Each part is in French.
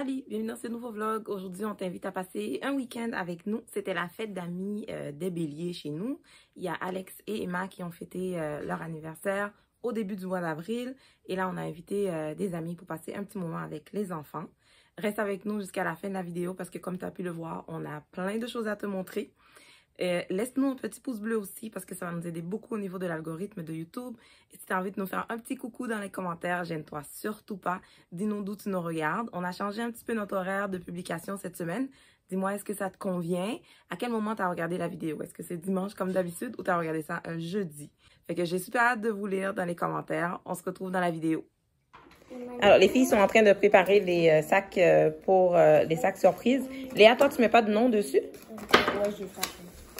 Sally, bienvenue dans ce nouveau vlog. Aujourd'hui, on t'invite à passer un week-end avec nous. C'était la fête d'amis des Béliers chez nous. Il y a Alex et Emma qui ont fêté leur anniversaire au début du mois d'avril. Et là, on a invité des amis pour passer un petit moment avec les enfants. Reste avec nous jusqu'à la fin de la vidéo parce que comme tu as pu le voir, on a plein de choses à te montrer. Laisse-nous un petit pouce bleu aussi parce que ça va nous aider beaucoup au niveau de l'algorithme de YouTube. Et si tu as envie de nous faire un petit coucou dans les commentaires, gêne-toi surtout pas. Dis-nous d'où tu nous regardes. On a changé un petit peu notre horaire de publication cette semaine. Dis-moi, est-ce que ça te convient? À quel moment tu as regardé la vidéo? Est-ce que c'est dimanche comme d'habitude ou tu as regardé ça un jeudi? Fait que j'ai super hâte de vous lire dans les commentaires. On se retrouve dans la vidéo. Alors, les filles sont en train de préparer les sacs pour les sacs surprises. Léa, toi, tu mets pas de nom dessus? Ouais, j'ai ça.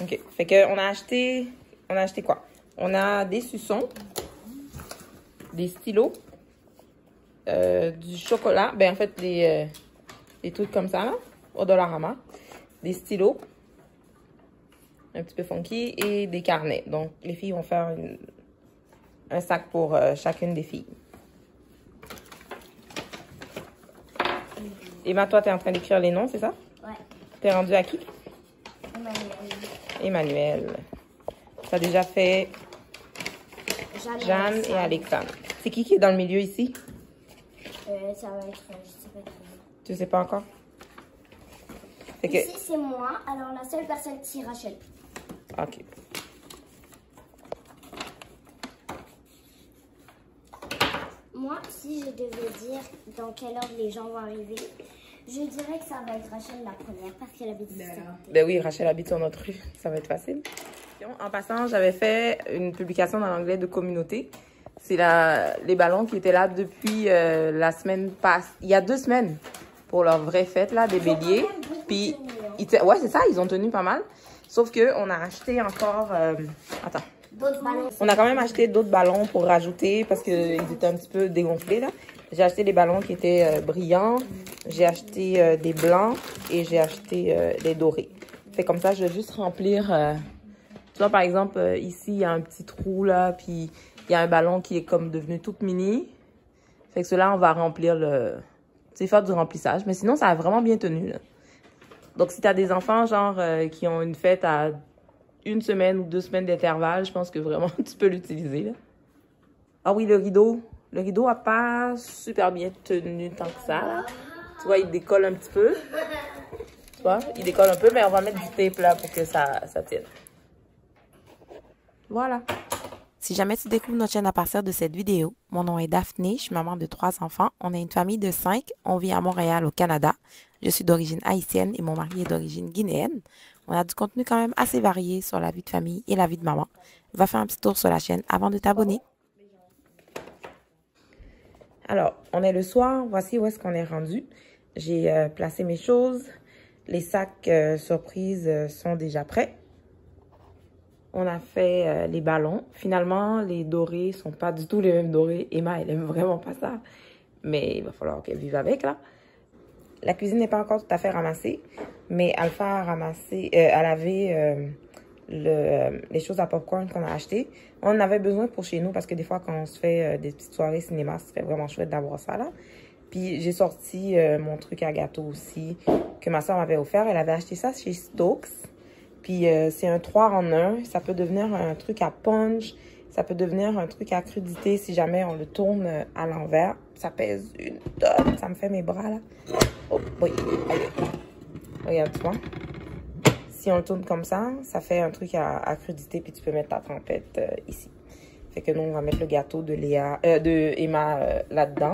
OK. Fait que on a acheté quoi? On a des suçons, des stylos, du chocolat. Ben, en fait, des trucs comme ça, là, au Dollarama. Des stylos, un petit peu funky, et des carnets. Donc, les filles vont faire un sac pour chacune des filles. Emma, toi, t'es en train d'écrire les noms, c'est ça? Ouais. T'es rendu à qui? Emmanuel. T'as déjà fait Jeanne et Alexandre. C'est qui est dans le milieu ici? Ça va être, je sais pas qui. Tu sais pas encore? Fait que... Ici, c'est moi. Alors, la seule personne, c'est Rachel. OK. Moi, si je devais dire dans quelle ordre les gens vont arriver, je dirais que ça va être Rachel la première parce qu'elle habite ici. Ben oui, Rachel habite sur notre rue. Ça va être facile. En passant, j'avais fait une publication dans l'anglais de communauté. C'est les ballons qui étaient là depuis la semaine passée. Il y a 2 semaines pour leur vraie fête là, des béliers. Puis, ouais, c'est ça, ils ont tenu pas mal. Sauf qu'on a acheté encore... Attends. D'autres ballons. On a quand même acheté d'autres ballons pour rajouter parce qu'ils étaient un petit peu dégonflés là. J'ai acheté des ballons qui étaient brillants. J'ai acheté des blancs et j'ai acheté des dorés. Fait comme ça, je vais juste remplir... Tu vois, par exemple, ici, il y a un petit trou là, puis il y a un ballon qui est comme devenu tout mini. Fait que cela, on va remplir tu sais, faire du remplissage. Mais sinon, ça a vraiment bien tenu là. Donc, si tu as des enfants, genre, qui ont une fête à 1 semaine ou 2 semaines d'intervalle, je pense que vraiment, tu peux l'utiliser là. Ah oui, le rideau. Le rideau a pas super bien tenu tant que ça, là. Tu vois, il décolle un petit peu. Tu vois, il décolle un peu, mais on va mettre du tape, là, pour que ça tienne. Voilà. Si jamais tu découvres notre chaîne à partir de cette vidéo, mon nom est Daphné, je suis maman de 3 enfants. On est une famille de 5. On vit à Montréal, au Canada. Je suis d'origine haïtienne et mon mari est d'origine guinéenne. On a du contenu quand même assez varié sur la vie de famille et la vie de maman. Va faire un petit tour sur la chaîne avant de t'abonner. Alors, on est le soir. Voici où est-ce qu'on est rendu. J'ai placé mes choses. Les sacs surprises sont déjà prêts. On a fait les ballons. Finalement, les dorés sont pas du tout les mêmes dorés. Emma, elle aime vraiment pas ça. Mais il va falloir qu'elle vive avec, là. La cuisine n'est pas encore tout à fait ramassée. Mais Alpha a ramassé, a lavé les choses à popcorn qu'on a achetées. On en avait besoin pour chez nous parce que des fois, quand on se fait des petites soirées cinéma, ce serait vraiment chouette d'avoir ça là. Puis j'ai sorti mon truc à gâteau aussi que ma soeur m'avait offert. Elle avait acheté ça chez Stokes. Puis c'est un 3 en 1. Ça peut devenir un truc à punch. Ça peut devenir un truc à crudité si jamais on le tourne à l'envers. Ça pèse une tonne. Ça me fait mes bras là. Oh, oui. Allez. Regarde, tu vois. Si on le tourne comme ça, ça fait un truc à crudité, puis tu peux mettre ta trempette ici. Fait que nous, on va mettre le gâteau de Emma là-dedans.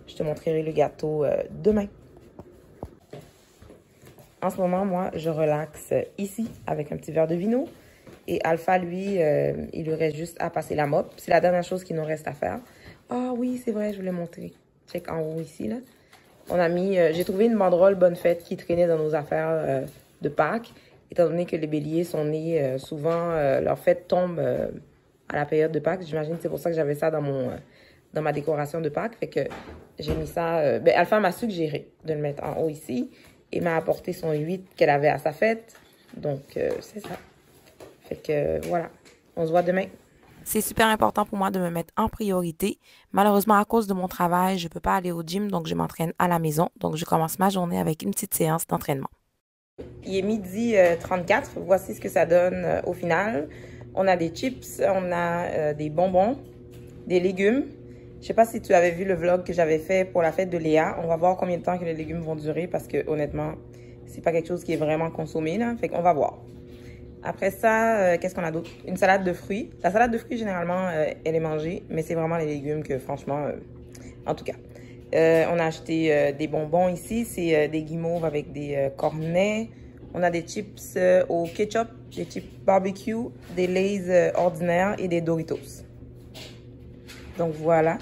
Je te montrerai le gâteau demain. En ce moment, moi, je relaxe ici avec un petit verre de vino. Et Alpha, lui, il lui reste juste à passer la mop. C'est la dernière chose qu'il nous reste à faire. Ah oui, c'est vrai, je voulais montrer. Check en haut ici, là. On a mis... j'ai trouvé une banderole Bonne Fête qui traînait dans nos affaires de Pâques. Étant donné que les béliers sont nés souvent, leur fête tombe à la période de Pâques. J'imagine que c'est pour ça que j'avais ça dans ma décoration de Pâques. Fait que j'ai mis ça... Alpha m'a suggéré de le mettre en haut ici. Et m'a apporté son 8 qu'elle avait à sa fête. Donc, c'est ça. Fait que, voilà. On se voit demain. C'est super important pour moi de me mettre en priorité. Malheureusement, à cause de mon travail, je ne peux pas aller au gym, donc je m'entraîne à la maison. Donc, je commence ma journée avec une petite séance d'entraînement. Il est midi 34. Voici ce que ça donne au final. On a des chips, on a des bonbons, des légumes. Je sais pas si tu avais vu le vlog que j'avais fait pour la fête de Léa. On va voir combien de temps que les légumes vont durer parce que honnêtement, c'est pas quelque chose qui est vraiment consommé là. Fait qu'on va voir. Après ça, qu'est-ce qu'on a d'autre? Une salade de fruits. La salade de fruits, généralement, elle est mangée, mais c'est vraiment les légumes que franchement, en tout cas. On a acheté des bonbons ici. C'est des guimauves avec des cornets. On a des chips au ketchup, des chips barbecue, des Lay's ordinaires et des Doritos. Donc voilà.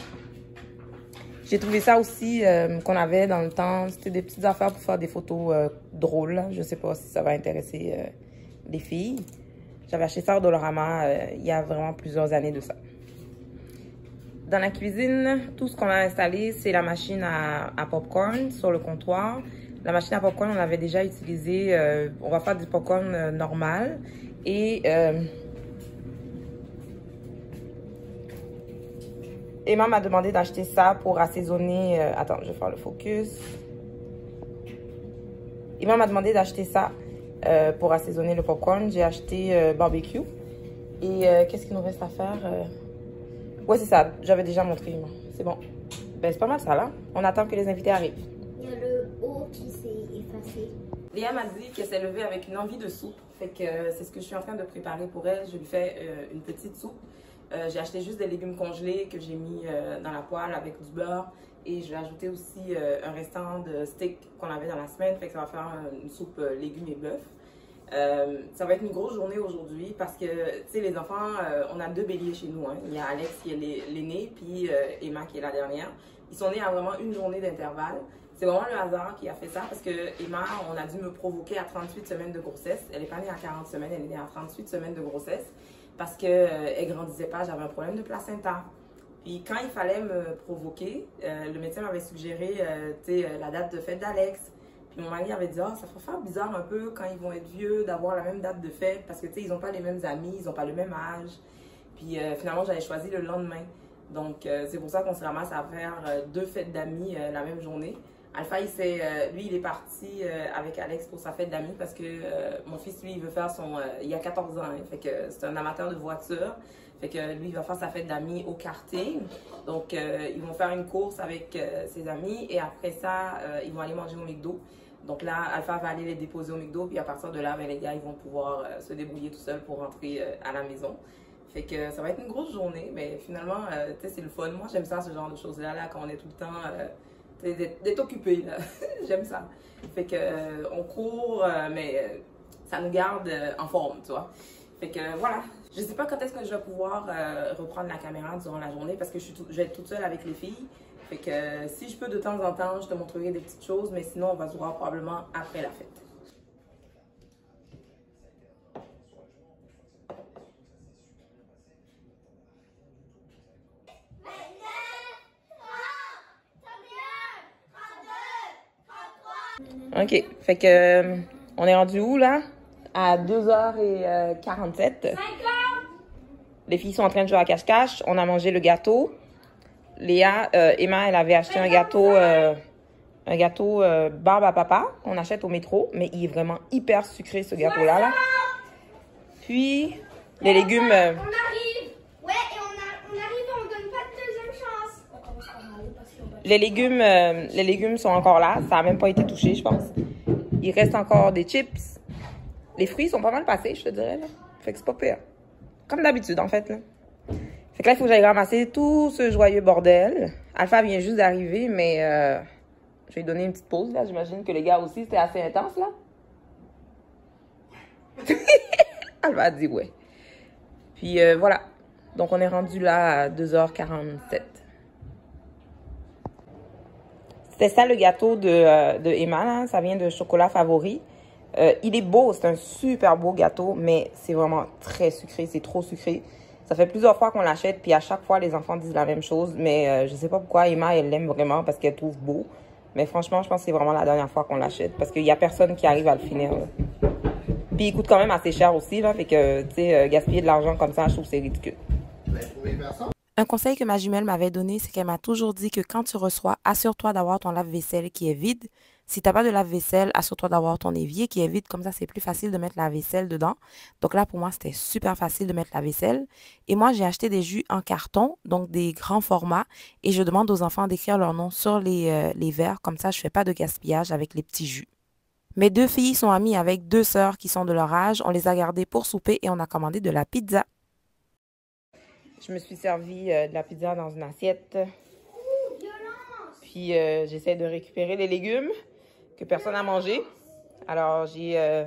J'ai trouvé ça aussi qu'on avait dans le temps. C'était des petites affaires pour faire des photos drôles. Je ne sais pas si ça va intéresser les filles. J'avais acheté ça au Dollarama il y a vraiment plusieurs années de ça. Dans la cuisine, tout ce qu'on a installé, c'est la machine à popcorn sur le comptoir. La machine à popcorn, on l'avait déjà utilisée. On va faire du popcorn normal. Et Emma m'a demandé d'acheter ça pour assaisonner... attends, je vais faire le focus. Emma m'a demandé d'acheter ça pour assaisonner le popcorn. J'ai acheté barbecue. Et qu'est-ce qu'il nous reste à faire? Ouais, c'est ça. J'avais déjà montré. C'est bon. Ben, c'est pas mal ça, là. On attend que les invités arrivent. Il y a le haut qui s'est effacé. Léa m'a dit qu'elle s'est levée avec une envie de soupe. Fait que c'est ce que je suis en train de préparer pour elle. Je lui fais une petite soupe. J'ai acheté juste des légumes congelés que j'ai mis dans la poêle avec du beurre. Et je vais ajouter aussi un restant de steak qu'on avait dans la semaine. Fait que ça va faire une soupe légumes et bœuf. Ça va être une grosse journée aujourd'hui parce que, tu sais, les enfants, on a 2 béliers chez nous. Hein. Il y a Alex qui est l'aîné, puis Emma qui est la dernière. Ils sont nés à vraiment une journée d'intervalle. C'est vraiment le hasard qui a fait ça parce que Emma, on a dû me provoquer à 38 semaines de grossesse. Elle n'est pas née à 40 semaines, elle est née à 38 semaines de grossesse parce qu'elle ne grandissait pas, j'avais un problème de placenta. Puis quand il fallait me provoquer, le médecin m'avait suggéré la date de fête d'Alex. Puis mon mari avait dit, ah, ça va faire bizarre un peu quand ils vont être vieux d'avoir la même date de fête parce que ils n'ont pas les mêmes amis, ils n'ont pas le même âge. Puis finalement, j'avais choisi le lendemain. Donc c'est pour ça qu'on se ramasse à faire 2 fêtes d'amis la même journée. Alpha, lui, il est parti avec Alex pour sa fête d'amis parce que mon fils, lui, il veut faire son... il a 14 ans, hein, fait que c'est un amateur de voiture. Fait que lui, il va faire sa fête d'amis au karting. Donc, ils vont faire une course avec ses amis et après ça, ils vont aller manger au McDo. Donc là, Alpha va aller les déposer au McDo puis à partir de là, ben, les gars, ils vont pouvoir se débrouiller tout seuls pour rentrer à la maison. Fait que ça va être une grosse journée, mais finalement, tu sais, c'est le fun. Moi, j'aime ça, ce genre de choses-là, là, quand on est tout le temps... d'être occupé, là. J'aime ça. Fait que on court, mais ça nous garde en forme, tu vois. Fait que voilà. Je sais pas quand est-ce que je vais pouvoir reprendre la caméra durant la journée parce que je vais être toute seule avec les filles. Fait que si je peux de temps en temps, je te montrerai des petites choses, mais sinon on va se voir probablement après la fête. OK. Fait que on est rendu où là? À 2h47. Les filles sont en train de jouer à cache-cache. On a mangé le gâteau. Léa, Emma, elle avait acheté un gâteau barbe à papa qu'on achète au métro. Mais il est vraiment hyper sucré ce gâteau-là. Là. Puis, les légumes... On arrive! Ouais, et on arrive, on donne pas de deuxième chance. Les légumes sont encore là. Ça n'a même pas été touché, je pense. Il reste encore des chips. Les fruits sont pas mal passés, je te dirais. Là. Fait que c'est pas pire. Comme d'habitude, en fait. Là. Fait que là, il faut que j'aille ramasser tout ce joyeux bordel. Alpha vient juste d'arriver, mais je vais lui donner une petite pause. Là. J'imagine que les gars aussi, c'était assez intense, là. Alpha a dit ouais. Puis voilà. Donc, on est rendu là à 2h47. C'était ça le gâteau de Emma, là. Ça vient de Chocolat Favori. Il est beau, c'est un super beau gâteau, mais c'est vraiment très sucré, c'est trop sucré. Ça fait plusieurs fois qu'on l'achète, puis à chaque fois, les enfants disent la même chose. Mais je sais pas pourquoi Emma, elle l'aime vraiment parce qu'elle trouve beau. Mais franchement, je pense que c'est vraiment la dernière fois qu'on l'achète parce qu'il y a personne qui arrive à le finir. Là. Puis il coûte quand même assez cher aussi, là. Fait que, tu sais, gaspiller de l'argent comme ça, je trouve que c'est ridicule. Un conseil que ma jumelle m'avait donné, c'est qu'elle m'a toujours dit que quand tu reçois, assure-toi d'avoir ton lave-vaisselle qui est vide. Si tu n'as pas de lave-vaisselle, assure-toi d'avoir ton évier qui est vide. Comme ça, c'est plus facile de mettre la vaisselle dedans. Donc là, pour moi, c'était super facile de mettre la vaisselle. Et moi, j'ai acheté des jus en carton, donc des grands formats. Et je demande aux enfants d'écrire leur nom sur les verres. Comme ça, je ne fais pas de gaspillage avec les petits jus. Mes deux filles sont amies avec deux sœurs qui sont de leur âge. On les a gardées pour souper et on a commandé de la pizza. Je me suis servi de la pizza dans une assiette. Puis j'essaie de récupérer les légumes que personne n'a mangé. Alors j'ai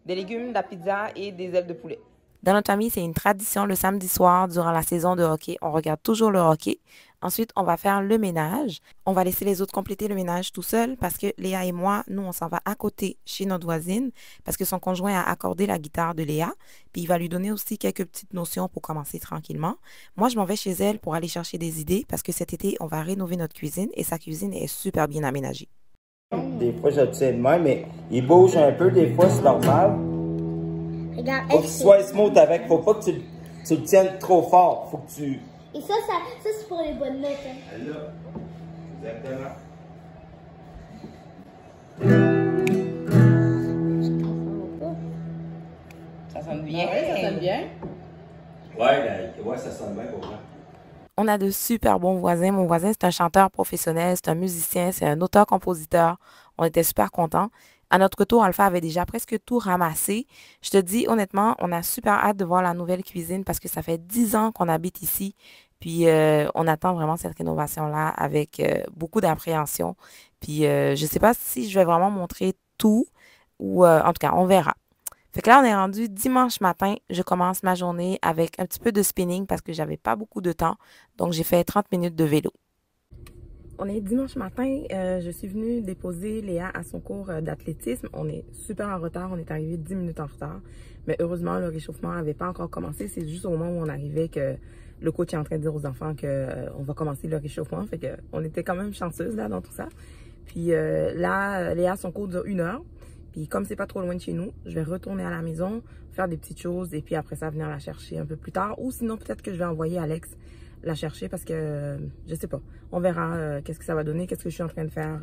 des légumes, de la pizza et des ailes de poulet. Dans notre famille, c'est une tradition le samedi soir durant la saison de hockey. On regarde toujours le hockey. Ensuite, on va faire le ménage. On va laisser les autres compléter le ménage tout seul parce que Léa et moi, nous, on s'en va à côté chez notre voisine parce que son conjoint a accordé la guitare de Léa. Puis il va lui donner aussi quelques petites notions pour commencer tranquillement. Moi, je m'en vais chez elle pour aller chercher des idées parce que cet été, on va rénover notre cuisine et sa cuisine est super bien aménagée. Des fois, je le tiens de même, mais il bouge un peu, des fois, c'est normal. Regarde, Faut que tu sois smooth avec, faut pas que tu le tiennes trop fort. Faut que tu... Et ça c'est pour les bonnes notes. Hein. Là, exactement. Ça sonne bien. Ouais, ça sonne bien. Ouais, ça sonne bien pour moi. On a de super bons voisins. Mon voisin, c'est un chanteur professionnel, c'est un musicien, c'est un auteur-compositeur. On était super contents. À notre retour, Alpha avait déjà presque tout ramassé. Je te dis, honnêtement, on a super hâte de voir la nouvelle cuisine parce que ça fait 10 ans qu'on habite ici. Puis, on attend vraiment cette rénovation-là avec beaucoup d'appréhension. Puis, je ne sais pas si je vais vraiment montrer tout ou en tout cas, on verra. Fait que là, on est rendu dimanche matin. Je commence ma journée avec un petit peu de spinning parce que j'avais pas beaucoup de temps. Donc, j'ai fait 30 minutes de vélo. On est dimanche matin. Je suis venue déposer Léa à son cours d'athlétisme. On est super en retard. On est arrivé 10 minutes en retard. Mais heureusement, le réchauffement n'avait pas encore commencé. C'est juste au moment où on arrivait que le coach est en train de dire aux enfants qu'on va commencer le réchauffement. Fait que on était quand même chanceuse là dans tout ça. Puis là, Léa, son cours dure 1 heure. Puis comme c'est pas trop loin de chez nous, je vais retourner à la maison, faire des petites choses et puis après ça, venir la chercher un peu plus tard. Ou sinon, peut-être que je vais envoyer Alex la chercher parce que je sais pas. On verra qu'est-ce que ça va donner, qu'est-ce que je suis en train de faire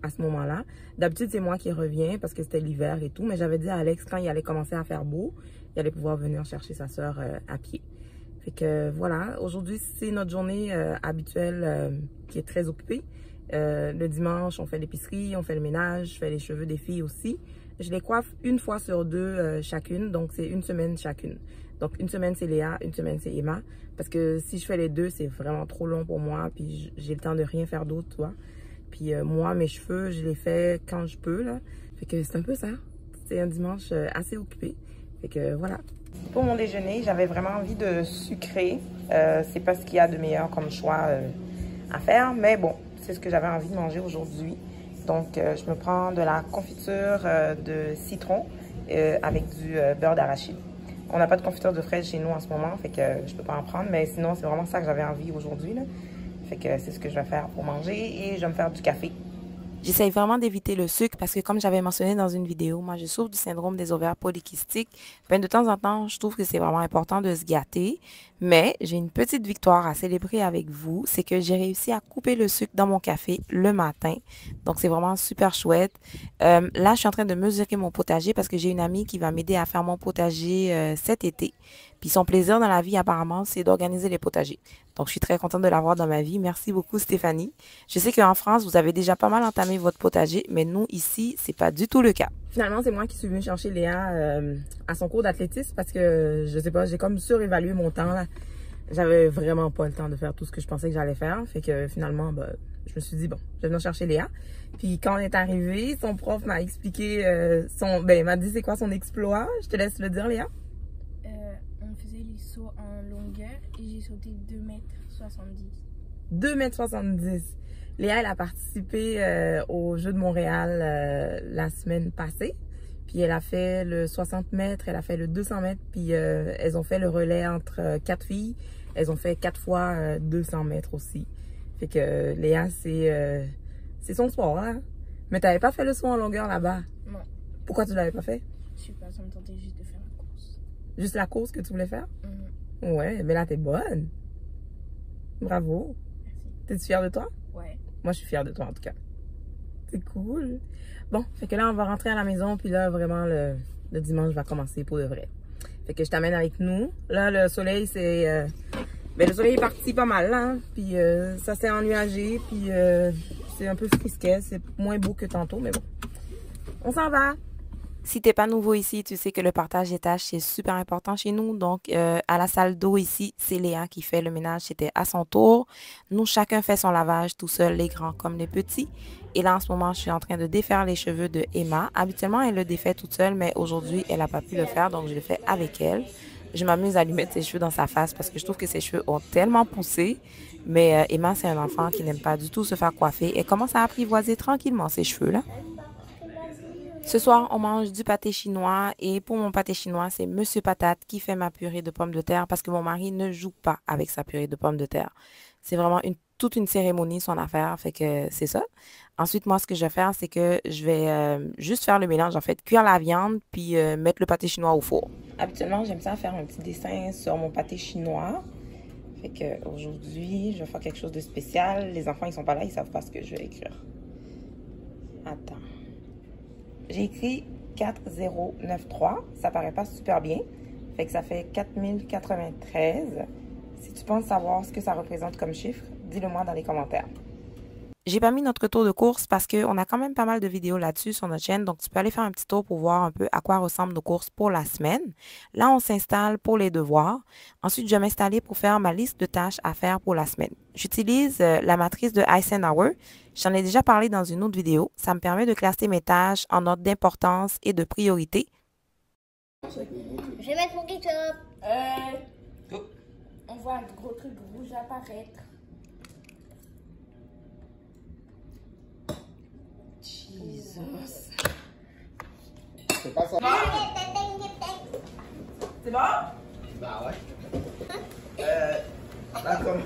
à ce moment-là. D'habitude, c'est moi qui reviens parce que c'était l'hiver et tout. Mais j'avais dit à Alex, quand il allait commencer à faire beau, il allait pouvoir venir chercher sa soeur à pied. Fait que voilà, aujourd'hui, c'est notre journée habituelle qui est très occupée. Le dimanche, on fait l'épicerie, on fait le ménage, je fais les cheveux des filles aussi. Je les coiffe 1 fois sur 2 chacune, donc c'est 1 semaine chacune. Donc 1 semaine c'est Léa, 1 semaine c'est Emma. Parce que si je fais les 2, c'est vraiment trop long pour moi, puis j'ai le temps de rien faire d'autre, tu vois. Puis moi, mes cheveux, je les fais quand je peux, là. Fait que c'est un peu ça. C'est un dimanche assez occupé. Fait que voilà. Pour mon déjeuner, j'avais vraiment envie de sucrer. C'est pas ce qu'il y a de meilleur comme choix à faire, mais bon, c'est ce que j'avais envie de manger aujourd'hui. Donc, je me prends de la confiture de citron avec du beurre d'arachide. On n'a pas de confiture de fraises chez nous en ce moment, fait que je peux pas en prendre, mais sinon, c'est vraiment ça que j'avais envie aujourd'hui, là. Fait que c'est ce que je vais faire pour manger et je vais me faire du café. J'essaye vraiment d'éviter le sucre parce que comme j'avais mentionné dans une vidéo, moi je souffre du syndrome des ovaires polykystiques. Ben, de temps en temps, je trouve que c'est vraiment important de se gâter. Mais j'ai une petite victoire à célébrer avec vous. C'est que j'ai réussi à couper le sucre dans mon café le matin. Donc c'est vraiment super chouette. Là, je suis en train de mesurer mon potager parce que j'ai une amie qui va m'aider à faire mon potager cet été. Puis son plaisir dans la vie, apparemment, c'est d'organiser les potagers. Donc, je suis très contente de l'avoir dans ma vie. Merci beaucoup, Stéphanie. Je sais qu'en France, vous avez déjà pas mal entamé votre potager, mais nous, ici, c'est pas du tout le cas. Finalement, c'est moi qui suis venue chercher Léa à son cours d'athlétisme parce que, je sais pas, j'ai comme surévalué mon temps, là. J'avais vraiment pas le temps de faire tout ce que je pensais que j'allais faire. Fait que, finalement, bah, je me suis dit, bon, je vais venir chercher Léa. Puis, quand on est arrivé, son prof m'a expliqué il m'a dit c'est quoi son exploit. Je te laisse le dire, Léa. On faisait les sauts en longueur et j'ai sauté 2,70 m. 2,70 m. Léa, elle a participé aux Jeux de Montréal la semaine passée. Puis elle a fait le 60 mètres, elle a fait le 200 mètres. Puis elles ont fait le relais entre 4 filles. Elles ont fait 4 fois 200 mètres aussi. Fait que Léa, c'est son sport, hein? Mais t'avais pas fait le saut en longueur là-bas? Non. Pourquoi tu l'avais pas fait? Je sais pas, ça me tentait juste de faire la course. Juste la course que tu voulais faire? Ouais, mais là, t'es bonne. Bravo. T'es-tu fière de toi? Ouais. Moi, je suis fière de toi, en tout cas. C'est cool. Bon, fait que là, on va rentrer à la maison, puis là, vraiment, le dimanche va commencer pour de vrai. Fait que je t'amène avec nous. Là, le soleil, c'est... le soleil est parti pas mal, là. Hein? Puis ça s'est ennuagé, puis c'est un peu frisquet. C'est moins beau que tantôt, mais bon. On s'en va. Si t'es pas nouveau ici, tu sais que le partage des tâches, c'est super important chez nous. Donc, à la salle d'eau ici, c'est Léa qui fait le ménage. C'était à son tour. Nous, chacun fait son lavage tout seul, les grands comme les petits. Et là, en ce moment, je suis en train de défaire les cheveux de Emma. Habituellement, elle le défait toute seule, mais aujourd'hui, elle n'a pas pu le faire, donc je le fais avec elle. Je m'amuse à lui mettre ses cheveux dans sa face parce que je trouve que ses cheveux ont tellement poussé. Mais Emma, c'est un enfant qui n'aime pas du tout se faire coiffer. Elle commence à apprivoiser tranquillement ses cheveux, là. Ce soir, on mange du pâté chinois et pour mon pâté chinois, c'est Monsieur Patate qui fait ma purée de pommes de terre parce que mon mari ne joue pas avec sa purée de pommes de terre. C'est vraiment toute une cérémonie son affaire, fait que c'est ça. Ensuite, moi, ce que je vais faire, c'est que je vais juste faire le mélange, en fait, cuire la viande puis mettre le pâté chinois au four. Habituellement, j'aime ça faire un petit dessin sur mon pâté chinois. Fait que aujourd'hui, je vais faire quelque chose de spécial. Les enfants, ils sont pas là, ils savent pas ce que je vais écrire. Attends. J'ai écrit 4093. Ça paraît pas super bien. Fait que ça fait 4093. Si tu penses savoir ce que ça représente comme chiffre, dis-le moi dans les commentaires. J'ai pas mis notre tour de course parce qu'on a quand même pas mal de vidéos là-dessus sur notre chaîne. Donc, tu peux aller faire un petit tour pour voir un peu à quoi ressemblent nos courses pour la semaine. Là, on s'installe pour les devoirs. Ensuite, je vais m'installer pour faire ma liste de tâches à faire pour la semaine. J'utilise la matrice de Eisenhower. J'en ai déjà parlé dans une autre vidéo. Ça me permet de classer mes tâches en ordre d'importance et de priorité. Je vais mettre mon ketchup. On voit un gros truc rouge apparaître. Jesus. C'est pas ça. C'est bon? Bah ouais. D'accord.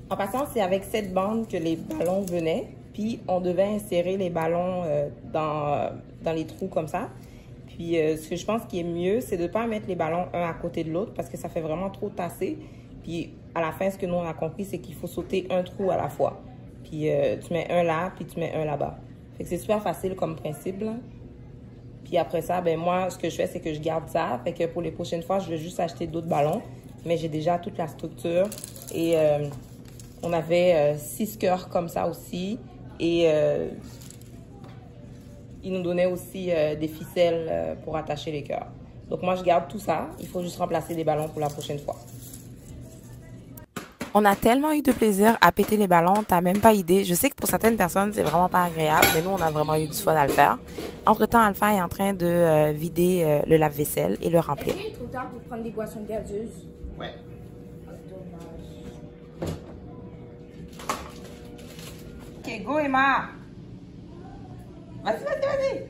En passant, c'est avec cette bande que les ballons venaient. Puis, on devait insérer les ballons dans les trous comme ça. Puis, ce que je pense qui est mieux, c'est de ne pas mettre les ballons un à côté de l'autre parce que ça fait vraiment trop tasser. Puis, à la fin, ce que nous, on a compris, c'est qu'il faut sauter un trou à la fois. Puis, tu mets un là, puis tu mets un là-bas. Fait que c'est super facile comme principe, là. Puis après ça, ben moi, ce que je fais, c'est que je garde ça. Fait que pour les prochaines fois, je vais juste acheter d'autres ballons. Mais j'ai déjà toute la structure. Et on avait 6 cœurs comme ça aussi. Et ils nous donnaient aussi des ficelles pour attacher les cœurs. Donc moi, je garde tout ça. Il faut juste remplacer des ballons pour la prochaine fois. On a tellement eu de plaisir à péter les ballons, t'as même pas idée. Je sais que pour certaines personnes, c'est vraiment pas agréable, mais nous, on a vraiment eu du fun à le faire. Entre-temps, Alpha est en train de vider le lave-vaisselle et le remplir. Il est trop tard pour prendre des boissons gazeuses. Ouais. Ok, go Emma! Vas-y, vas-y, vas-y!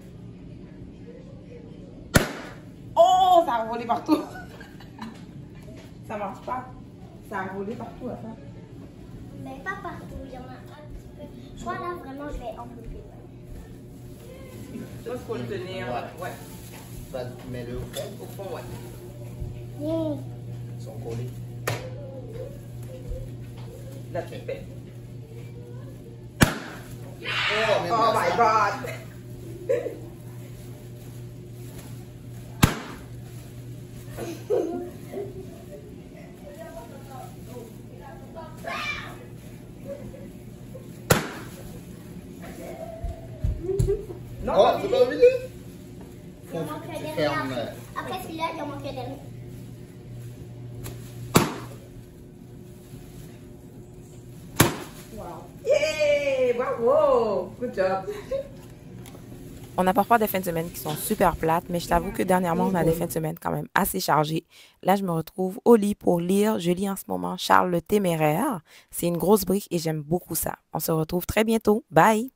Oh, ça a volé partout! Ça marche pas. Ça a volé partout, là, ça. Mais pas partout, il y en a un petit peu. Je crois là, vraiment, je vais enlever. Ça, il faut le tenir. Ouais. Ça, tu mets-le au fond. Au fond, ouais. Mmh. Ils sont collés. Là, tu fais. Oh my God! Non, Oh, c'est pas vidé? Il en manque un Tu dernier. fermes. Après celui-là, il en manque un dernier. Yeah! Bravo! Good job! On a parfois des fins de semaine qui sont super plates, mais je t'avoue que dernièrement, on a des fins de semaine quand même assez chargées. Là, je me retrouve au lit pour lire. Je lis en ce moment Charles le Téméraire. C'est une grosse brique et j'aime beaucoup ça. On se retrouve très bientôt. Bye!